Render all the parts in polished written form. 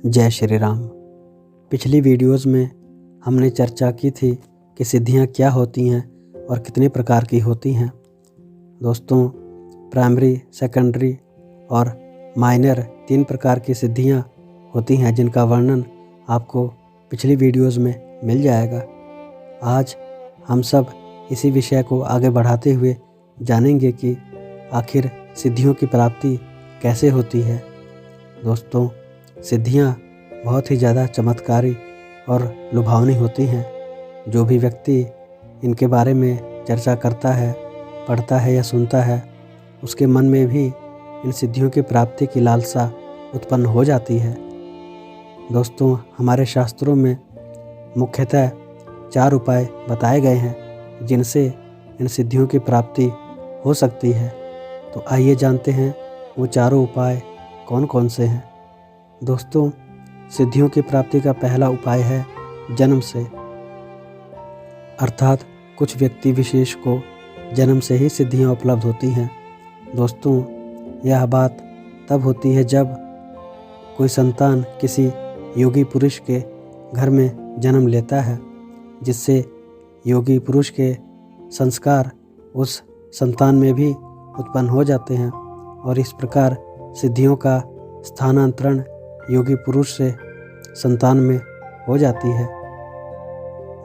जय श्री राम। पिछली वीडियोस में हमने चर्चा की थी कि सिद्धियां क्या होती हैं और कितने प्रकार की होती हैं। दोस्तों, प्राइमरी, सेकेंडरी और माइनर 3 प्रकार की सिद्धियां होती हैं जिनका वर्णन आपको पिछली वीडियोस में मिल जाएगा। आज हम सब इसी विषय को आगे बढ़ाते हुए जानेंगे कि आखिर सिद्धियों की प्राप्ति कैसे होती है। दोस्तों, सिद्धियां बहुत ही ज़्यादा चमत्कारी और लुभावनी होती हैं। जो भी व्यक्ति इनके बारे में चर्चा करता है, पढ़ता है या सुनता है, उसके मन में भी इन सिद्धियों की प्राप्ति की लालसा उत्पन्न हो जाती है। दोस्तों, हमारे शास्त्रों में मुख्यतः 4 उपाय बताए गए हैं जिनसे इन सिद्धियों की प्राप्ति हो सकती है। तो आइए जानते हैं वो चारों उपाय कौन कौन से हैं। दोस्तों, सिद्धियों की प्राप्ति का पहला उपाय है जन्म से, अर्थात कुछ व्यक्ति विशेष को जन्म से ही सिद्धियां उपलब्ध होती हैं। दोस्तों, यह बात तब होती है जब कोई संतान किसी योगी पुरुष के घर में जन्म लेता है, जिससे योगी पुरुष के संस्कार उस संतान में भी उत्पन्न हो जाते हैं और इस प्रकार सिद्धियों का स्थानांतरण योगी पुरुष से संतान में हो जाती है।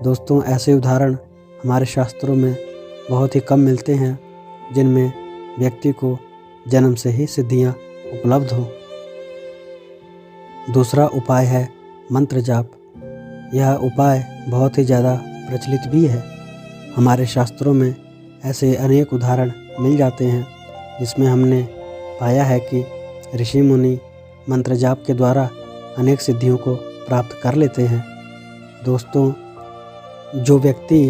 दोस्तों, ऐसे उदाहरण हमारे शास्त्रों में बहुत ही कम मिलते हैं जिनमें व्यक्ति को जन्म से ही सिद्धियां उपलब्ध हों। दूसरा उपाय है मंत्र जाप। यह उपाय बहुत ही ज़्यादा प्रचलित भी है। हमारे शास्त्रों में ऐसे अनेक उदाहरण मिल जाते हैं जिसमें हमने पाया है कि ऋषि मुनि मंत्र जाप के द्वारा अनेक सिद्धियों को प्राप्त कर लेते हैं। दोस्तों, जो व्यक्ति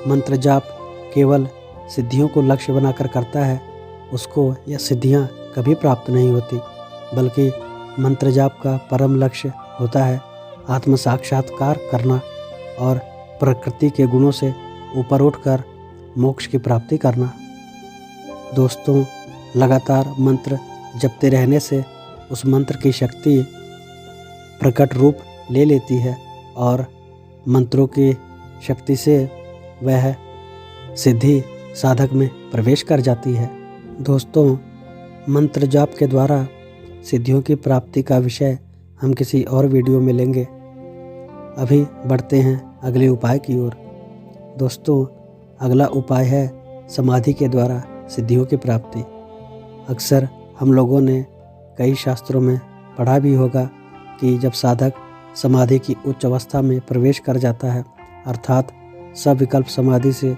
मंत्र जाप केवल सिद्धियों को लक्ष्य बनाकर करता है, उसको यह सिद्धियां कभी प्राप्त नहीं होती, बल्कि मंत्र जाप का परम लक्ष्य होता है आत्म साक्षात्कार करना और प्रकृति के गुणों से ऊपर उठकर मोक्ष की प्राप्ति करना। दोस्तों, लगातार मंत्र जपते रहने से उस मंत्र की शक्ति प्रकट रूप ले लेती है और मंत्रों की शक्ति से वह सिद्धि साधक में प्रवेश कर जाती है। दोस्तों, मंत्र जाप के द्वारा सिद्धियों की प्राप्ति का विषय हम किसी और वीडियो में लेंगे। अभी बढ़ते हैं अगले उपाय की ओर। दोस्तों, अगला उपाय है समाधि के द्वारा सिद्धियों की प्राप्ति। अक्सर हम लोगों ने कई शास्त्रों में पढ़ा भी होगा कि जब साधक समाधि की उच्च अवस्था में प्रवेश कर जाता है, अर्थात सविकल्प समाधि से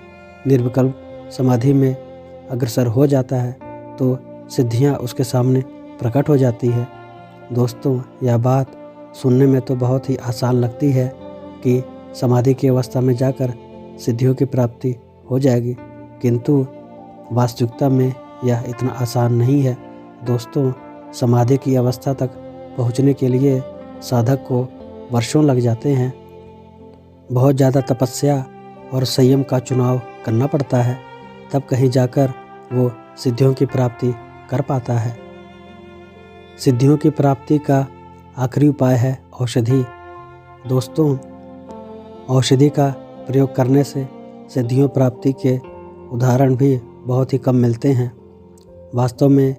निर्विकल्प समाधि में अग्रसर हो जाता है, तो सिद्धियां उसके सामने प्रकट हो जाती है। दोस्तों, यह बात सुनने में तो बहुत ही आसान लगती है कि समाधि की अवस्था में जाकर सिद्धियों की प्राप्ति हो जाएगी, किंतु वास्तविकता में यह इतना आसान नहीं है। दोस्तों, समाधि की अवस्था तक पहुंचने के लिए साधक को वर्षों लग जाते हैं। बहुत ज़्यादा तपस्या और संयम का चुनाव करना पड़ता है, तब कहीं जाकर वो सिद्धियों की प्राप्ति कर पाता है। सिद्धियों की प्राप्ति का आखिरी उपाय है औषधि। दोस्तों, औषधि का प्रयोग करने से सिद्धियों प्राप्ति के उदाहरण भी बहुत ही कम मिलते हैं। वास्तव में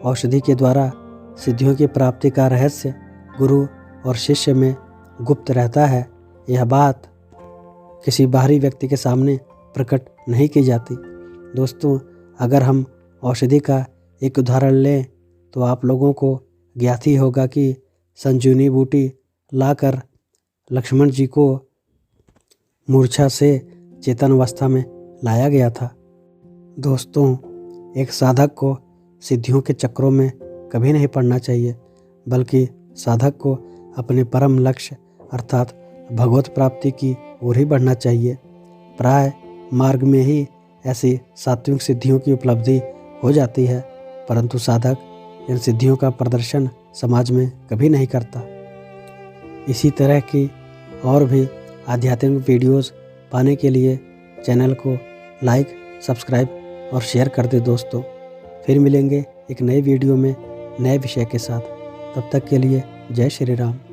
औषधि के द्वारा सिद्धियों की प्राप्ति का रहस्य गुरु और शिष्य में गुप्त रहता है। यह बात किसी बाहरी व्यक्ति के सामने प्रकट नहीं की जाती। दोस्तों, अगर हम औषधि का एक उदाहरण लें तो आप लोगों को ज्ञात ही होगा कि संजीवनी बूटी लाकर लक्ष्मण जी को मूर्छा से चेतन अवस्था में लाया गया था। दोस्तों, एक साधक को सिद्धियों के चक्रों में कभी नहीं पड़ना चाहिए, बल्कि साधक को अपने परम लक्ष्य अर्थात भगवत प्राप्ति की ओर ही बढ़ना चाहिए। प्राय मार्ग में ही ऐसी सात्विक सिद्धियों की उपलब्धि हो जाती है, परंतु साधक इन सिद्धियों का प्रदर्शन समाज में कभी नहीं करता। इसी तरह की और भी आध्यात्मिक वीडियोस पाने के लिए चैनल को लाइक, सब्सक्राइब और शेयर कर दे। दोस्तों, फिर मिलेंगे एक नए वीडियो में नए विषय के साथ। तब तक के लिए जय श्री राम।